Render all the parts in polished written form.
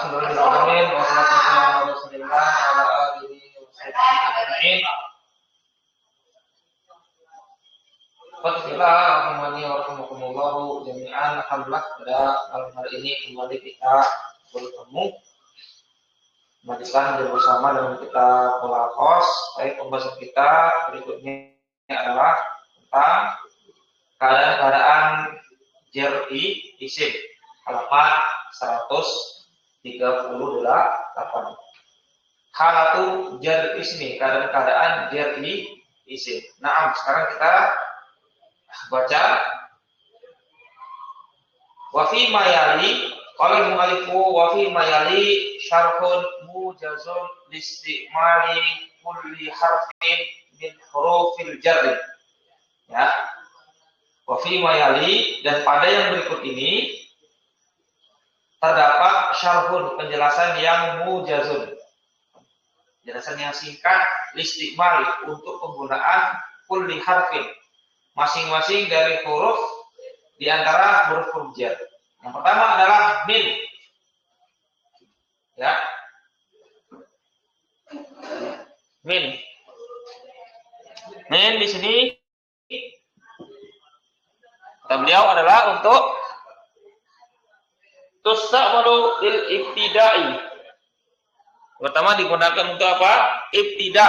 Alhamdulillahirobbilalamin wassalatu wassalamu ala Rasulillah wa ala alihi washabbihi ajma'in. Bismillah, rahmani wa rahimakumullah jami'an. Alhamdulillah pada malam hari ini kembali kita bertemu melanjutkan bersama dengan kita Polakos. Baik, pembahasan kita berikutnya adalah tentang keadaan jer'i isim halaman 138. Halatu jer'i ismi, keadaan jer'i isim. Nah, sekarang kita baca wa fi mayali qala al-mu'allifu wa fi mayali syarhun mujazun listimali kulli harfin min hurufil jarri. Ya. Wa fi mayali, dan pada yang berikut ini terdapat syarhun, penjelasan yang mujazun, penjelasan yang singkat, listimali, untuk penggunaan kulli harfin, masing-masing dari huruf di antara huruf-huruf jar. Yang pertama adalah min. Ya. Min. Min di sini kata beliau adalah untuk tusamalu lil ibtidai. Pertama digunakan untuk apa? Ibtida.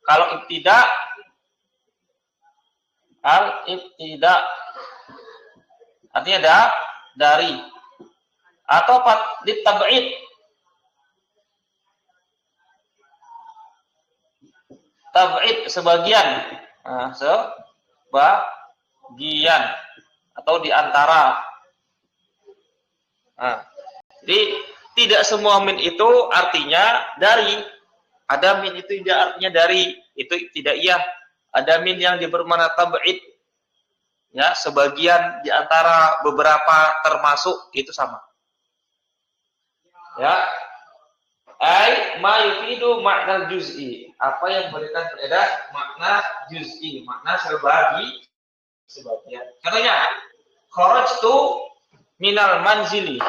Kalau ibtida, al-ibtida artinya dari, atau ditab'id, tab'id sebagian, sebagian atau di antara. Jadi tidak semua min itu artinya dari. Ada min itu tidak artinya dari, itu tidak iya. Ada min yang bermakna tab'id, ya, sebagian, di antara, beberapa, termasuk, itu sama. Ya. Ai ma yufidu makna juz'i, apa yang memberikan faedah makna juz'i, makna sebagian. Contohnya, kharajtu minal manzili.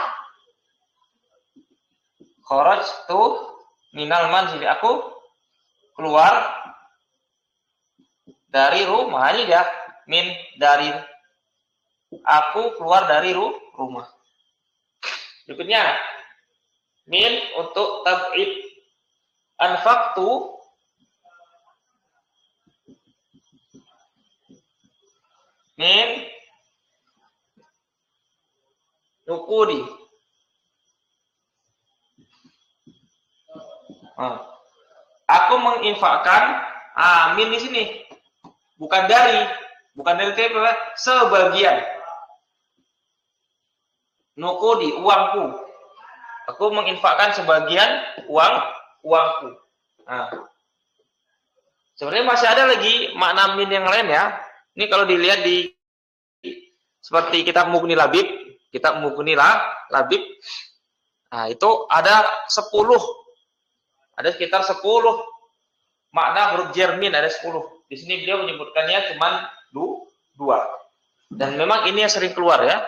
Kharajtu minal manzili, aku keluar dari rumah. Ini dia min, dari, aku keluar dari rumah. Berikutnya min untuk tab'id, anfaqtu min nukudi. Aku menginfakkan, min di sini bukan dari itu, sebagian. Nukudi, uangku. Aku menginfakkan sebagian uangku. Sebenarnya masih ada lagi makna min yang lain, ya. Ini kalau dilihat di seperti kitab Mughni Labib, nah, itu ada 10. Ada sekitar 10 makna huruf jar min, ada 10. Di sini beliau menyebutkannya cuma 2. Dan memang ini yang sering keluar, ya.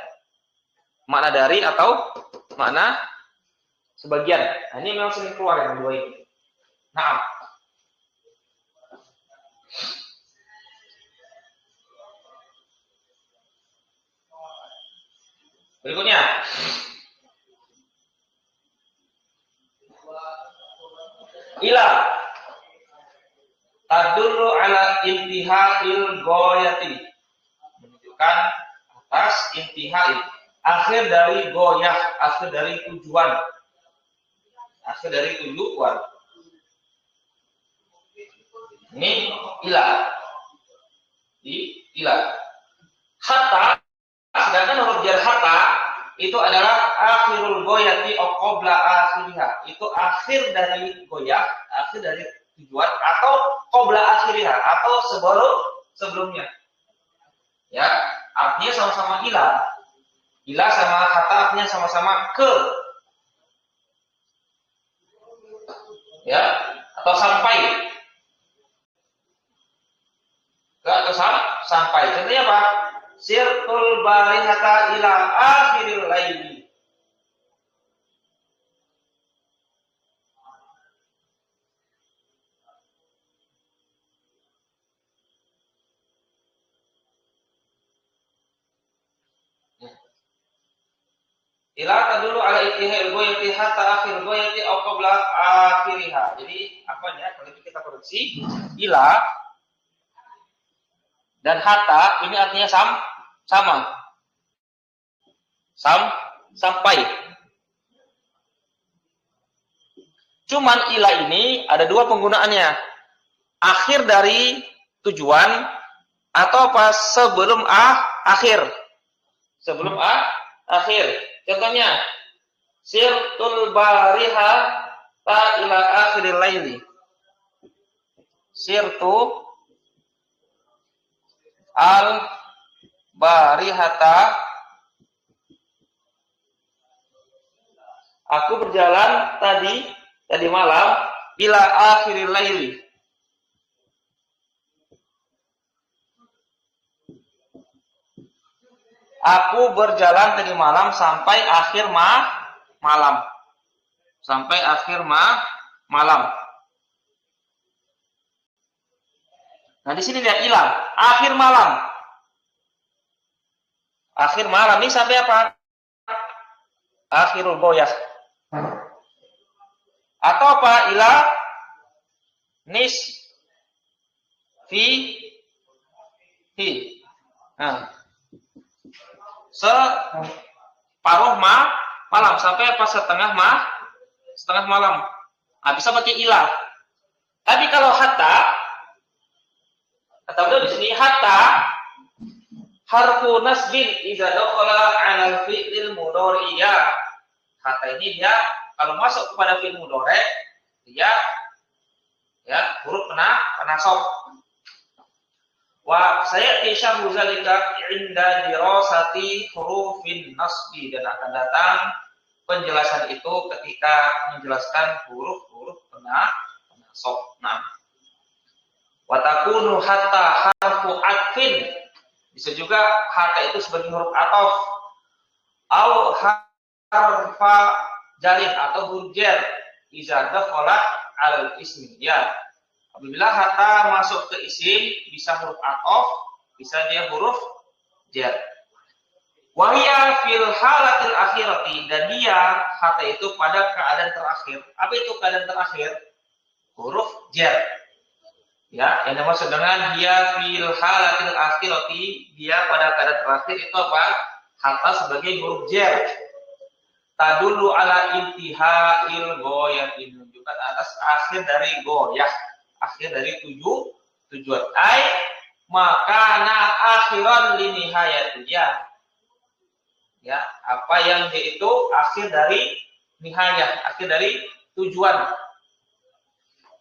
Makna dari atau makna sebagian. Nah, ini memang sering keluar yang 2 ini. Nah, berikutnya ila tadullu ala intihail ghayati, menunjukkan atas intihai, akhir dari goyah, akhir dari tujuan. Ini ila. Hatta, sedangkan huruf jar hatta itu adalah akhirul goyati atau qabla akhiriha. Itu akhir dari goyah, akhir dari tujuan, atau qabla akhiriha, atau sebelumnya. Ya, artinya sama-sama ila. Ila sama hatta artinya sama-sama ke. Ya, atau sampai. Atau sampai. Contohnya apa? Sirtul barihata ila akhiril laili. Ila tadulu ala ittihal goyati hatta akhir goyati au qabla akhiriha. Jadi apa ya? Kalau itu kita koreksi, ila dan hatta ini artinya sama. Sampai. Cuman ila ini ada dua penggunaannya. Akhir dari tujuan atau pas sebelum akhir. Sebelum akhir. Contohnya, sirtul bariha ta ila akhiril laili. Sirtu al barihata. Aku berjalan tadi malam ila akhiril laili. Aku berjalan tadi malam sampai akhir malam. Sampai akhir malam. Nah, di sini lihat ilang, akhir malam. Akhir malam ini sampai apa? Akhirul goyah. Atau apa? Ila nis fi. Nah, separuh malam sampai pas setengah malam. Nah, bisa pakai ilah. Tapi kalau hatta, atau di sini hatta harfu nasbin idza dakhala 'ala al-fi'lil mudhari'iyah. Hatta ini dia kalau masuk kepada fi'il mudhari' dia huruf penasab. Wa sayati syarhu zalika 'inda dirasati hurufin nasbi, dan akan datang penjelasan itu ketika menjelaskan huruf-huruf penasab. Nah, wa takunu hatta harfu atfin, bisa juga hatta itu sebagai huruf ataf, au harfa jarin atau huruf jar iza dakhala 'alal ismi. Ya, apabila hatta masuk ke isim bisa huruf ataf, bisa dia huruf jar. Wa hiya fil halatil akhirati, dan dia hatta itu pada keadaan terakhir. Apa itu keadaan terakhir? Huruf jar. Ya, yang dimaksud dengan dia fil halatil akhirati, dia pada keadaan terakhir itu apa? Hatta sebagai huruf jar. Tadullu ala intihail goyah, menunjukkan atas akhir dari goyah, akhir dari tujuan. Ai makana akhiran li nihayatiyah. Ya, apa yang dia itu akhir dari nihayah, akhir dari tujuan.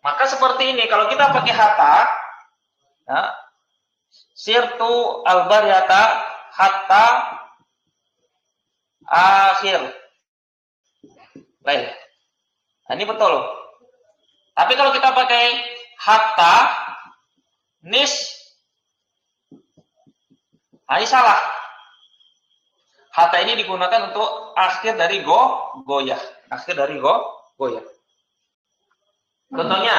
Maka seperti ini, kalau kita pakai hatta, ya, sirtu al-baryata hatta akhir. Baik. Nah, ini betul. Tapi kalau kita pakai hatta nis, nah ini salah. Hatta ini digunakan untuk akhir dari goyah. Akhir dari goyah. Contohnya,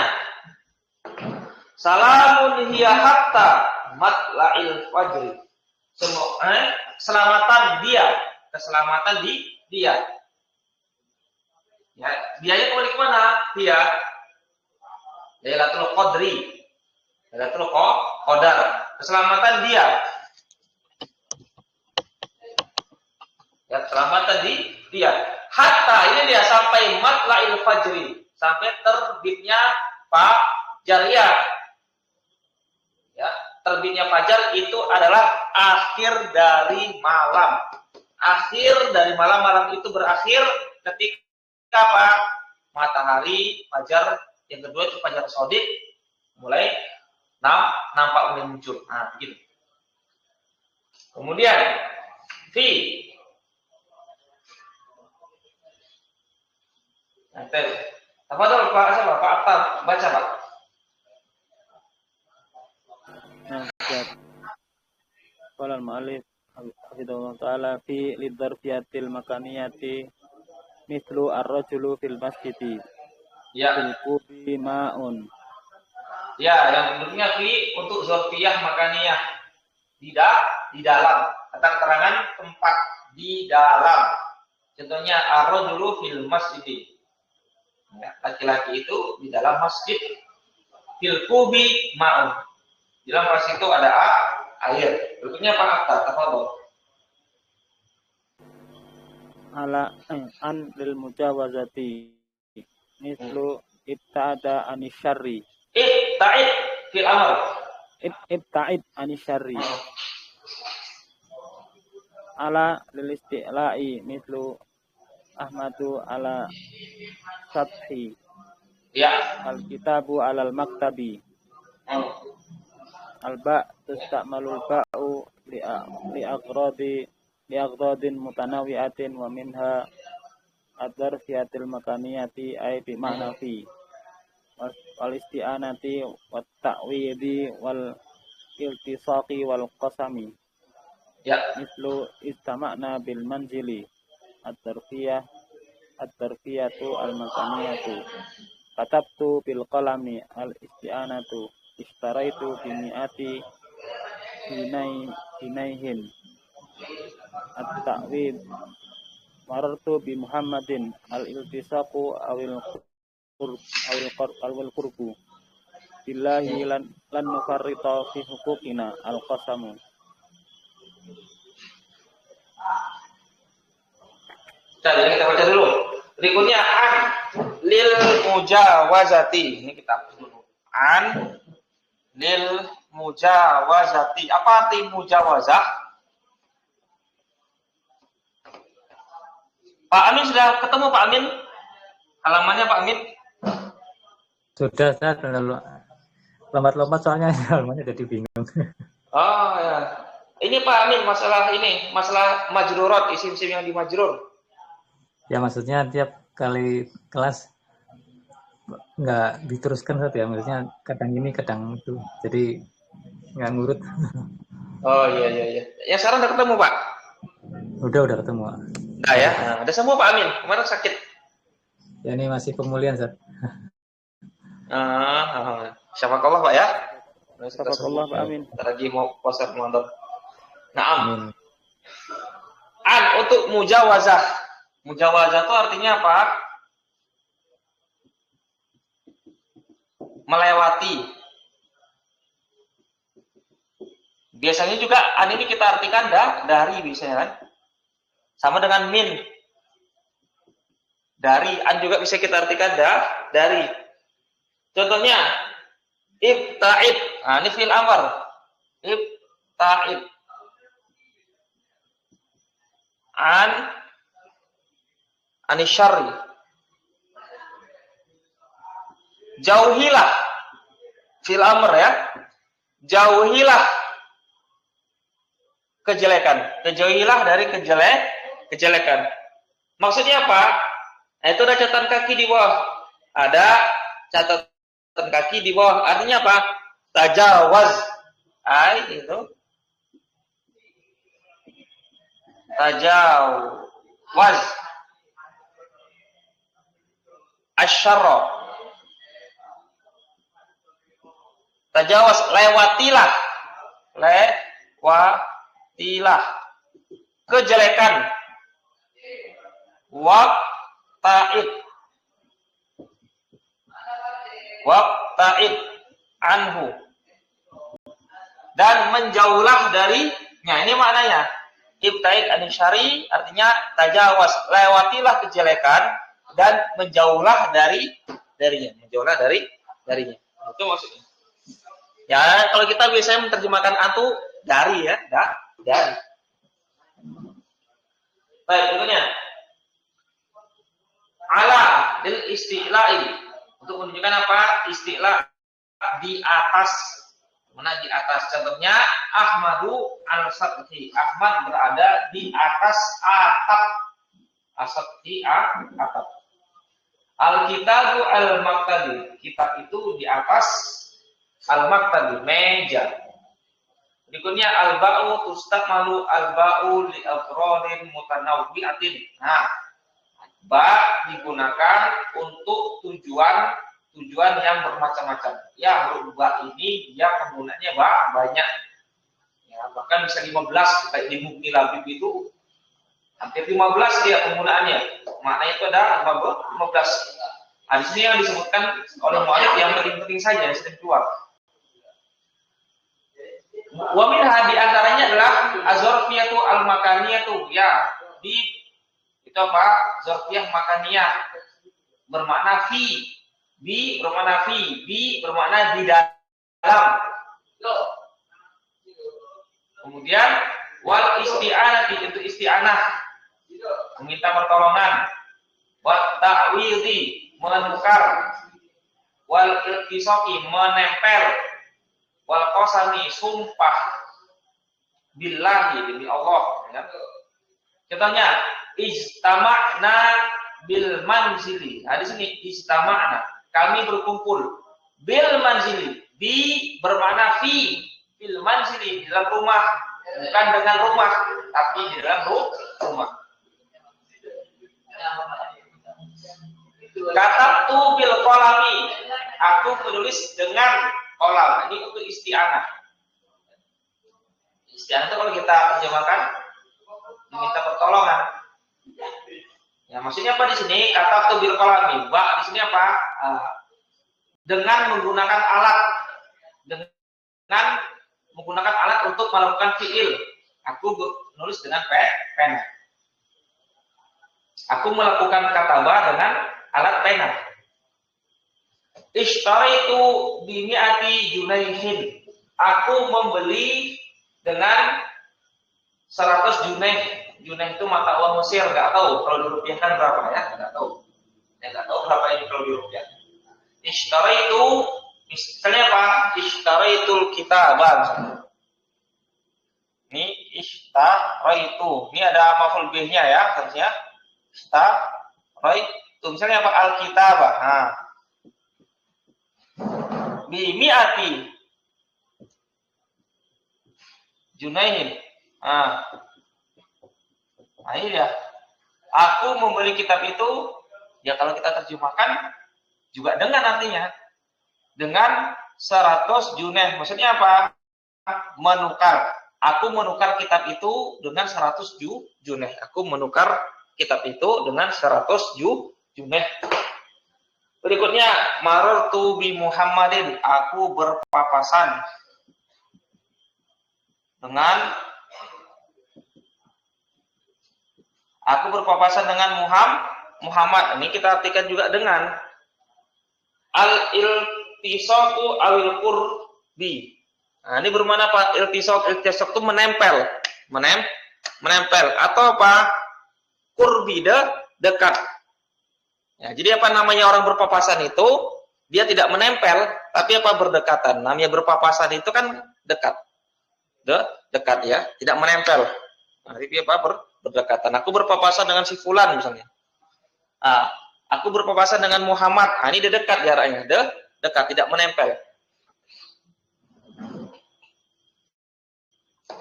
salamun hiya hatta matla'il fajri. Keselamatan dia. Ya, dianya kembali ke mana? Dia Lailatul Qadri. Lailatul Qadar. Keselamatan dia. Ya, keselamatan dia. Hatta ini dia sampai matla'il fajri, sampai terbitnya fajar. Ya, terbitnya fajar itu adalah akhir dari malam. Akhir dari malam itu berakhir ketika apa? Matahari fajar yang kedua itu fajar shadiq mulai nampak mulai muncul. Nah, gitu. Kemudian fi nanti apa tuh Pak Atta baca Pak. Nah, siap. Qala al-mu'allif hafidhahullah ta'ala fi lidzarfiyatil makaniyati mislu ar-rajulu fil masjidi. Ya. Fil kubi ma'un. Ya, yang bentuknya fi untuk zarfiyah makaniyah. Di dalam. Kata keterangan tempat di dalam. Contohnya ar-rajulu fil masjid. Ya, laki-laki itu di dalam masjid. Fil kubi ma'un. Di dalam masjid itu ada air. Berikutnya apa akta? Tafadhol. Ala an lil mujawazati mislu ibtada anisyarri. Ta'id fil amr. Ibta'id anisyarri. Ala lil isti'la'i mislu Ahmadu ala sathi. Ya. Al-kitabu alal maktabi. Al-ba' tusta'malul ba'u li'agradin mutanawi'atin wa minha ad-darfiyatil makaniyati ay bi ma'na fi wal isti'anati wat ta'widi wal iltisaqi wal qasami. Ya. Mislu istama'na bil manzili ad-darfiyatu al-makaniyatu. Katabtu bil qalami al-isti'anatu. Istaraitu bimi'ati hinaihin. At-ta'wid. Marartu bi Muhammadin al-iltisaqu awil qurbu. Billahi lan nufarrita fi hukukina al-qasamu. Jadi kita baca dulu. Berikutnya an lil mujawazati. Ini kita hapus dulu. An lil mujawazati. Apa arti mujawazah? Pak Amin sudah ketemu Pak Amin? Halamannya Pak Amin? Sudah, saya lompat-lompat soalnya halamannya jadi bingung. Oh ya. Ini Pak Amin masalah majrurat, isim-isim yang di majrur. Ya maksudnya tiap kali kelas nggak diteruskan saja, maksudnya kadang ini kadang itu, jadi nggak ngurut. Oh iya. Ya sekarang udah ketemu Pak? Udah ketemu. Nah ya, udah sembuh Pak Amin. Kemarin sakit. Ya ini masih pemulihan, Zat. Syafakallah Pak ya. Syafakallah Pak Amin. Kita lagi mau puasa Ramadan. Naam. Amin. An untuk mujawazah. Mujawazah itu artinya apa? Melewati. Biasanya juga an ini kita artikan dari biasanya kan. Sama dengan min. Dari, an juga bisa kita artikan dari. Contohnya ibta'id. Nah, ini fi'il amr. Ibta'id. Anisyarri. Jauhilah. Fi'il amr ya. Jauhilah kejelekan. Kejauhilah dari kejelekan. Maksudnya apa? Itu ada catatan kaki di bawah. Ada catatan kaki di bawah. Artinya apa? Tajawaz. Itu. Tajawaz. Asyarra. Tajawaz. Lewatilah. Kejelekan. Waqta'id anhu. Dan menjauhlah darinya. Ini maknanya. Ibta'id anisyari artinya tajawaz. Lewatilah kejelekan dan menjauhlah darinya. Menjauhlah darinya. Itu maksudnya. Ya, kalau kita biasanya menerjemahkan antu dari ya, dari. Baik, berikutnya. Ala lil isti'la'i. Untuk menunjukkan apa? Isti'la di atas. Mana di atas? Contohnya Ahmadu al-Sathi. Ahmad berada di atas atap. As-Sathi atap. Al-kitabu al-maktabi. Kitab itu di atas al-maktabi, meja. Berikutnya al-ba'u tustamalu al-ba'u li afrodin mutanawwi'atin. Nah, ba digunakan untuk tujuan yang bermacam-macam. Ya, huruf ba ini dia penggunanya banyak. Ya, bahkan bisa 15 kayak di Mukti Labib itu Hampir 15 dia penggunaannya. Maknanya itu ada 15. Nah, di sini yang disebutkan oleh mu'allif yang penting-penting saja yang sering keluar. Wa minha di antaranya adalah azorfiyatu al-makaniyatu. Ya, itu apa? Zorfiyah makaniyah bermakna fi. Bi bermakna fi, bi bermakna di dalam. Kemudian wal isti'anati itu isti'anah, meminta pertolongan. Wat ta'widhi menukar. Wal iltisaqi menempel. Wal qasami sumpah. Billahi demi Allah. Ya. Contohnya istama'na bil manzili. Nah, di sini istama'na, kami berkumpul. Bil manzili, di bermakna fi, bil manzili, di dalam rumah, bukan dengan rumah, tapi di dalam rumah. Katabtu bil qalami, aku menulis dengan qalam. Ini untuk isti'anah. Isti'anah itu kalau kita terjemahkan meminta pertolongan. Ya, maksudnya apa di sini? Katabtu bil qalami. Ba di sini apa? Dengan menggunakan alat. Dengan menggunakan alat untuk melakukan fiil. Aku menulis dengan pena. Aku melakukan kataba dengan alat pena. Ishtaraitu bimi'ati junaihin. Aku membeli dengan 100 junaih. Junaih itu mata uang Mesir, nggak tahu kalau dirupiahkan berapa ya, nggak tahu. Saya nggak tahu berapa ini kalau dirupiahkan. Ishtaraitu, misalnya apa? Ishtaraitul kitabah. Ini ishtaraitu. Ini ada maf'ul bihnya ya, harusnya. Ishtaraitu. Misalnya apa? Al-kitabah. Nah. Bimi'ati junaihin. Nah, ini dia. Aku membeli kitab itu, ya kalau kita terjemahkan juga dengan artinya dengan 100 junaih. Maksudnya apa? Menukar. Aku menukar kitab itu dengan 100 junaih. Aku menukar kitab itu dengan 100 junaih. Berikutnya, marartu bi Muhammadin, aku berpapasan dengan Muhammad. Ini kita artikan juga dengan al-iltisaqu awil qurbi. Nah, ini bermakna apa? Iltisaq itu menempel. Menempel atau apa? Qurbi, dekat. Ya, jadi apa namanya orang berpapasan itu? Dia tidak menempel, tapi apa? Berdekatan. Namanya berpapasan itu kan dekat. Dekat ya, tidak menempel. Nah, jadi apa? Berdekatan. Aku berpapasan dengan si fulan misalnya. Aku berpapasan dengan Muhammad. Ini dia dekat jaraknya. Dekat, tidak menempel.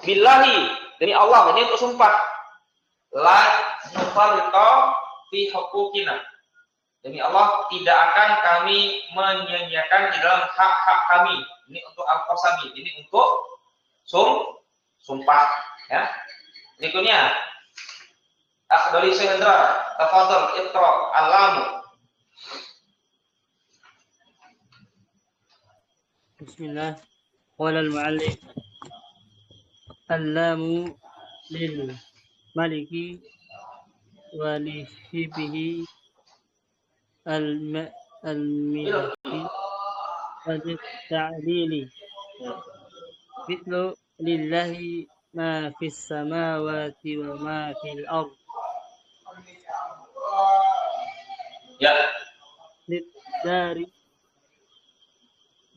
Billahi, demi Allah, ini untuk sumpah. La nufarriqu fi huquqina. Demi Allah, tidak akan kami menyia-nyiakan di dalam hak-hak kami. Ini untuk al-qasami, ini untuk sumpah. Ya. Berikutnya, Akhdari Syedra, tafadhal iqra al-lamu. Bismillah. Qala al-mu'allif al-lamu lil maliki wa li shibihi al-milki wa lit-ta'lili. Mithlu lillahi ma fis samawati wa ma fil ardh. Ya. Dari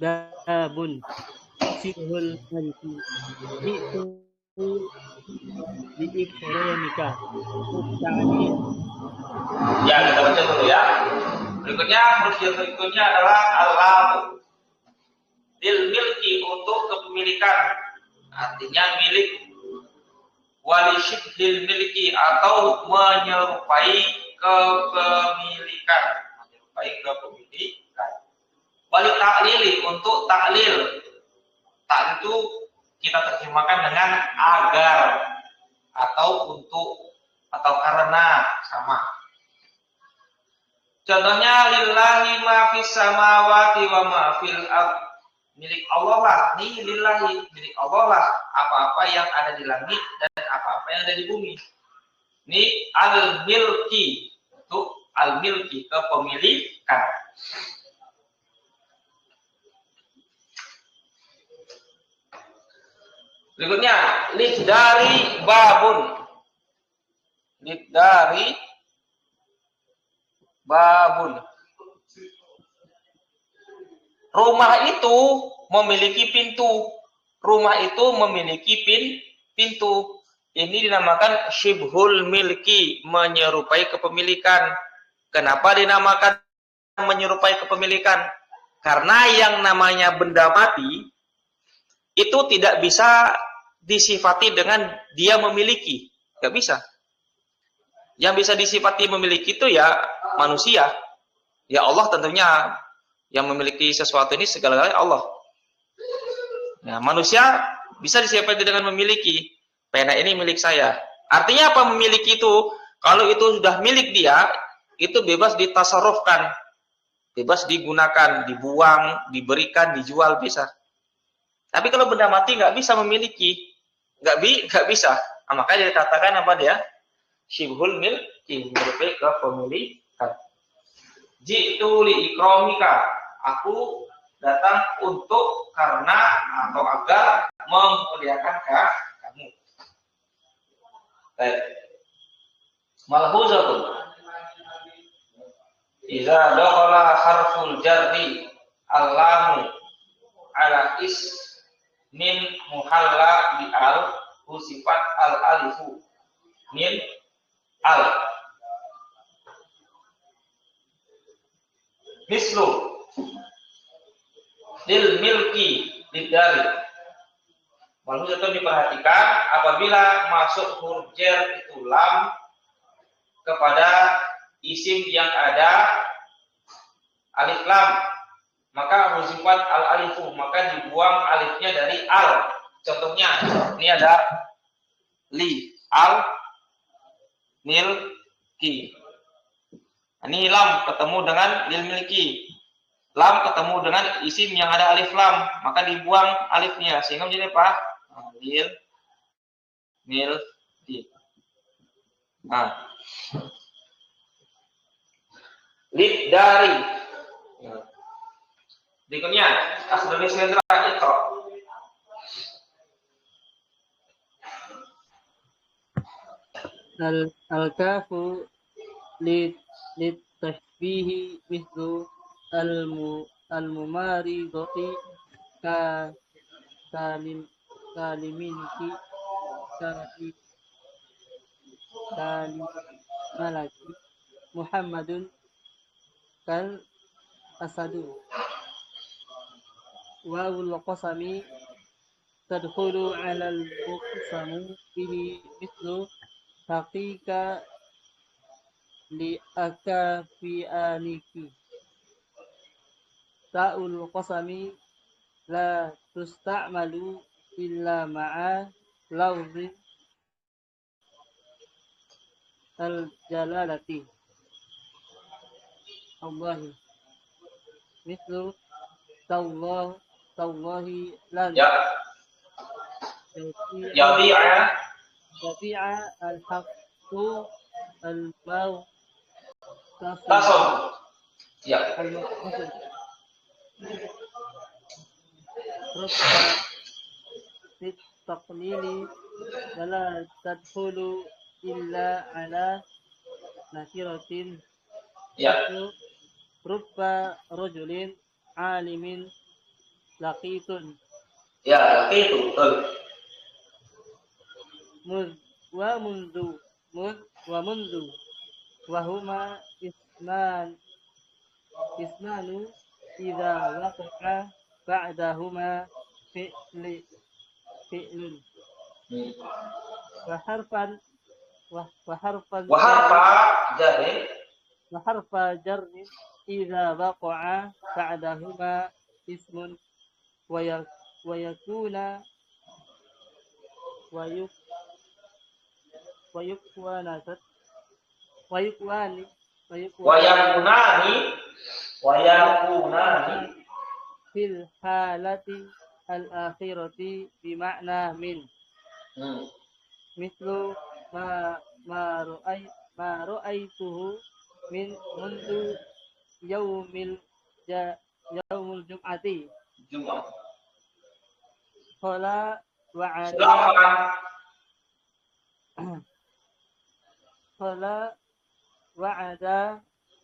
babun sihul anti itu diikronika musta'ani. Ya, kita baca dulu ya. Berikutnya, berikutnya adalah al-lamu lil milki, untuk kepemilikan, artinya milik. Walishibhil milki, atau menyerupai kepemilikan. Wali ta'lili, untuk ta'lil. Tak itu kita terjemahkan dengan agar, atau untuk atau karena sama. Contohnya lillahi ma fis samawati wa ma fil ard. Milik Allah lah, nih lillahi, milik Allah lah apa-apa yang ada di langit dan apa-apa yang ada di bumi. Ini al-milki, itu al-milki, kepemilikan. Berikutnya, lidari babun. Lidari babun. Rumah itu memiliki pintu. Rumah itu memiliki pintu. Ini dinamakan syibhul milki, menyerupai kepemilikan. Kenapa dinamakan menyerupai kepemilikan? Karena yang namanya benda mati itu tidak bisa disifati dengan dia memiliki. Nggak bisa. Yang bisa disifati memiliki itu ya manusia. Ya Allah tentunya. Yang memiliki sesuatu ini segala-galanya Allah. Nah, manusia bisa disifati dengan memiliki. Pena ini milik saya. Artinya apa memiliki itu? Kalau itu sudah milik dia, itu bebas ditasarrufkan. Bebas digunakan, dibuang, diberikan, dijual, bisa. Tapi kalau benda mati nggak bisa memiliki. Nggak bisa. Nah, makanya dikatakan apa dia? Syibhul milki, menyerupai kepemilikan. Jitu li ikromika. Aku datang untuk karena atau agar memuliakan kamu. Baik. Malhuzatun. Iza dakhala harful jarri al-lamu ala min muhalla bi al sifat al-alifu min al. Mislu lil milki lidari. Maksudnya itu diperhatikan apabila masuk huruf jar itu lam kepada isim yang ada alif lam, maka huzifat al alifu, maka dibuang alifnya dari al. Contohnya ini ada li al milki. Ini lam ketemu dengan lil milki. Lam ketemu dengan isim yang ada alif lam, maka dibuang alifnya sehingga menjadi apa? Lil milki. Nah, lid dari. Berikutnya asdul sendra itu. Al-kafu litashbihi mislu al-mumaridati kaliminki kalimalaki Muhammadun kal asadu. Wawul qasami tadkhulu 'ala al-muqsamu bihi mislu haqiqa li akafianiki. Ta'ul qasami la tusta'malu illa ma'a lawzi al-jalalati. Allah mislu tallahi lan yabi'a al-haqqu al-maw Tasawuf. Ya. al-maqsud taqlili wala tadkhulu illa ala nakiratin. Ya. Rubba rajulin alimin laqitun. Ya, laqitu, betul. Mundu wa huma ismanu idza waqa'a ba'dahuma fi'lun wa harfan jarrin idza waqa'a ba'dahuma ismun wa yakuna ويكونست ويكوان Wayakunani في الحالة الآخرة بمعنى من مثل ما رأيته من منذ يوم الجمعة Jumat. قال وعد Silakan. قال وعد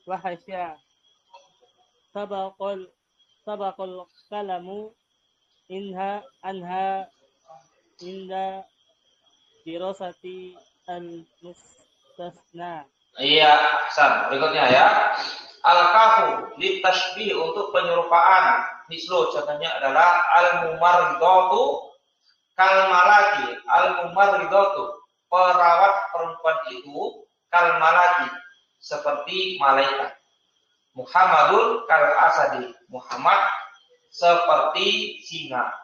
وحشا سبق القلم عنها عند دراسة المستثنى. Iya, Ahsan. Berikutnya ya. Al-kafu litashbih untuk penyerupaan. Mislu contohnya adalah al-mumarridatu kal malaki. Al-mumarridatu perawat perempuan itu kal malaki seperti malaikat. Muhammadul kal asadi. Muhammad seperti singa.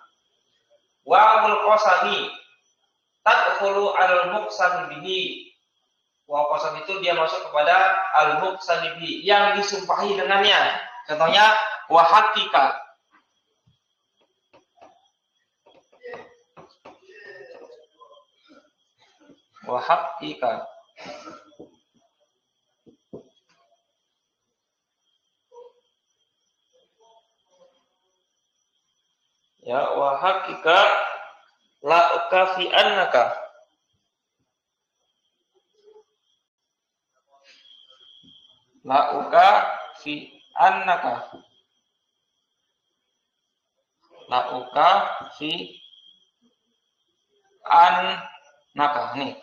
Wa'ul qasami tadkhulu al-muqsam bihi. Wa qasam itu dia masuk kepada al-muqsam bihi yang disumpahi dengannya. Contohnya wa haqiqa. Wa haqiqa. Ya wa haqiqa la ukafi annaka. La ukafi annaka. La ukafi annaka. Nih.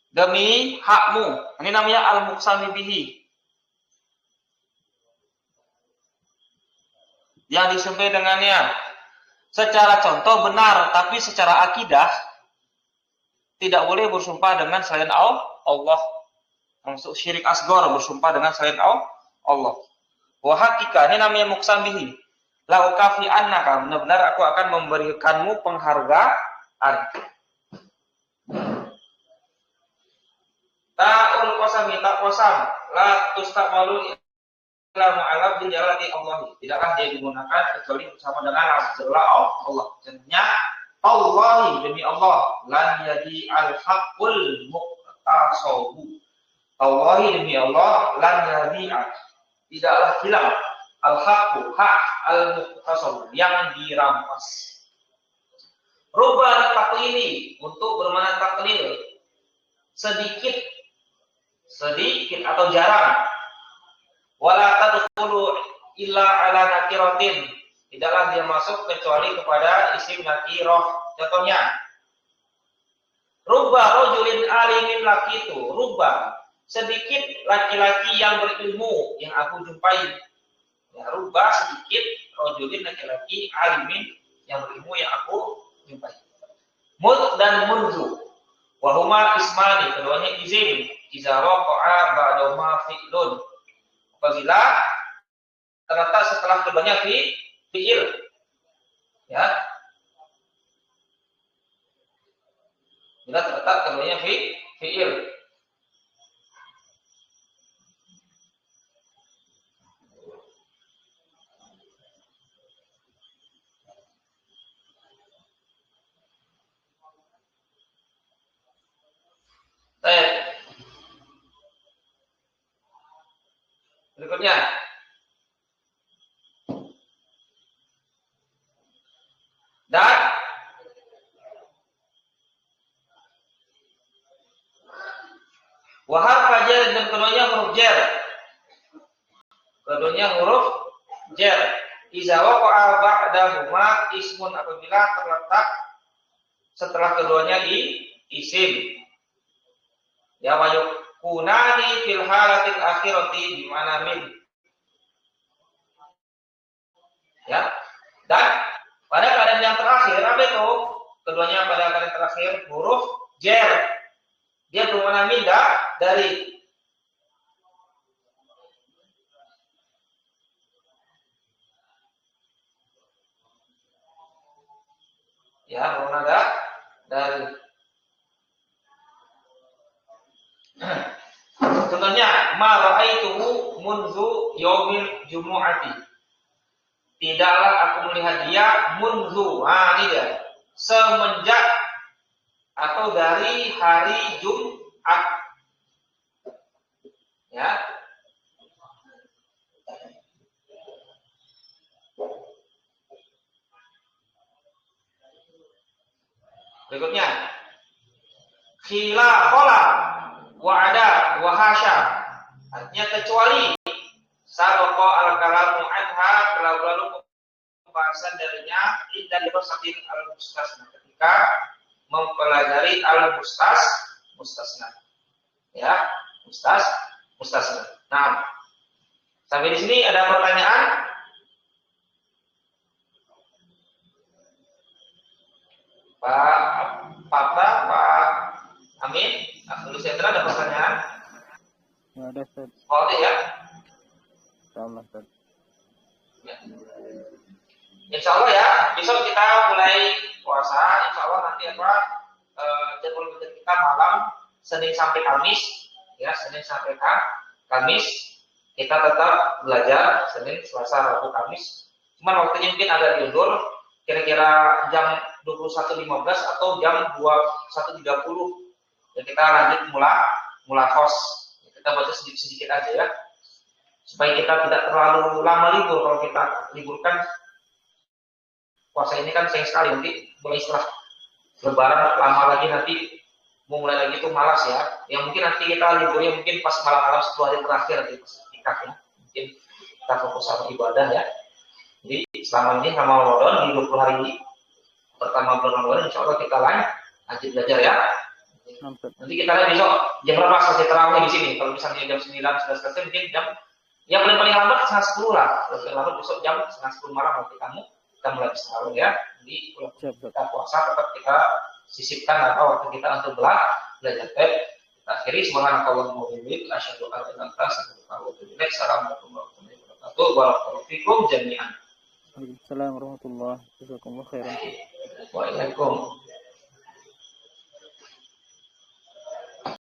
Demi hakmu. Ini namanya al-muqsami bihi. Yang disumpahi dengannya. Secara contoh benar, tapi secara akidah tidak boleh bersumpah dengan selain Allah. Maksud syirik asghar bersumpah dengan selain Allah. Wa haqiqa ini namanya muqsam bihi. La ukafi annaka, benar-benar aku akan memberikanmu penghargaan. Ta'ul qasami ta qasam la tustaqbalu illa ma'ala bil jalali Allah. Tidaklah dia digunakan kecuali bersama dengan Allah. Contohnya Allah demi Allah lan yadi al-haqqul muqtasabu. Allah demi Allah lan yadi tidaklah hilang al-haqqu hak al-muqtasabu yang dirampas. Rubah taklili untuk bermakna taklil sedikit atau jarang. Wala tadkhulu illa ala nakiratin. Tidaklah dia masuk kecuali kepada isim nakirah. Contohnya rubba rajulin alimin lakitu. Rubba sedikit laki-laki yang berilmu yang aku jumpai. Ya, rubba sedikit rajulin laki-laki alimin yang berilmu yang aku jumpai. Mud dan munzu wa huma ismani, keduanya izin. Iza waqa'a ba'dahuma fi'lun. Apabila terletak setelah keduanya fi'il. Ya. Bila terletak keduanya fi'il. Berikutnya dan wahar fajar dan keduanya huruf jar. Keduanya huruf jar. Iza waqa'a ba'dahuma ismun, apabila terletak setelah keduanya di isim. Ya wayuk kunani fil halatil akhirati di mana min. Ya. Dan pada keadaan yang terakhir apa itu? Keduanya pada keadaan terakhir huruf jar. Dia bermakna min dari. Ya, bermakna dari. mundu yaumil jumu'ati. Tidaklah aku melihat dia mundu. Ini dia. Semenjak atau dari hari Jumat. Ya. Berikutnya. Khilafola wa'ada wahasya. Artinya kecuali sabaqa al-kalamu anha, telah berlalu pembahasan darinya inda dirasatil al-mustasna, ketika mempelajari mustasna. Ya, mustasna. Nah, sampai di sini ada pertanyaan? Pak Amin, Abdul Sentra, ada pertanyaan? Ya, ada Ustaz. Oh, ya. Insyaallah Ustaz. Ya. Insya Allah ya, besok kita mulai puasa. Insya Allah nanti jadwal kita malam Senin sampai Kamis, ya, Senin sampai Kamis kita tetap belajar Senin, Selasa, Rabu, Kamis. Cuman waktunya mungkin agak diundur, kira-kira jam 21.15 atau jam 21.30. Ya, kita lanjut mula kos. Kita baca sedikit-sedikit aja ya, supaya kita tidak terlalu lama libur. Kalau kita liburkan puasa ini kan sayang sekali, nanti mulai setelah Lebaran lama lagi, nanti mau mulai lagi itu malas ya. Yang mungkin nanti kita liburnya mungkin pas malam-malam 10 hari terakhir nanti pas ikaf ya. Mungkin kita fokus sama ibadah ya. Jadi selama ini sama Ramadan di 20 hari ini pertama bulan Ramadan, insya Allah kita lanjut belajar ya. Nanti kita lihat besok jam berapa selesai tarawih di sini. Kalau misalnya jam 9 sudah selesai, mungkin jam yang paling lambat setengah 10 lah. Kalau paling lambat besok jam setengah 10 malam nanti kita mulai tarawih ya. Jadi kalau kita puasa tetap kita sisipkan waktu kita untuk belajar. Kita akhiri subhanakallahumma wa bihamdika asyhadu an la ilaha illa anta astaghfiruka wa atubu ilaik. Assalamualaikum warahmatullahi wabarakatuh. Barakallahu fikum jami'an. Waalaikumsalam warahmatullahi wabarakatuh. Waalaikumsalam.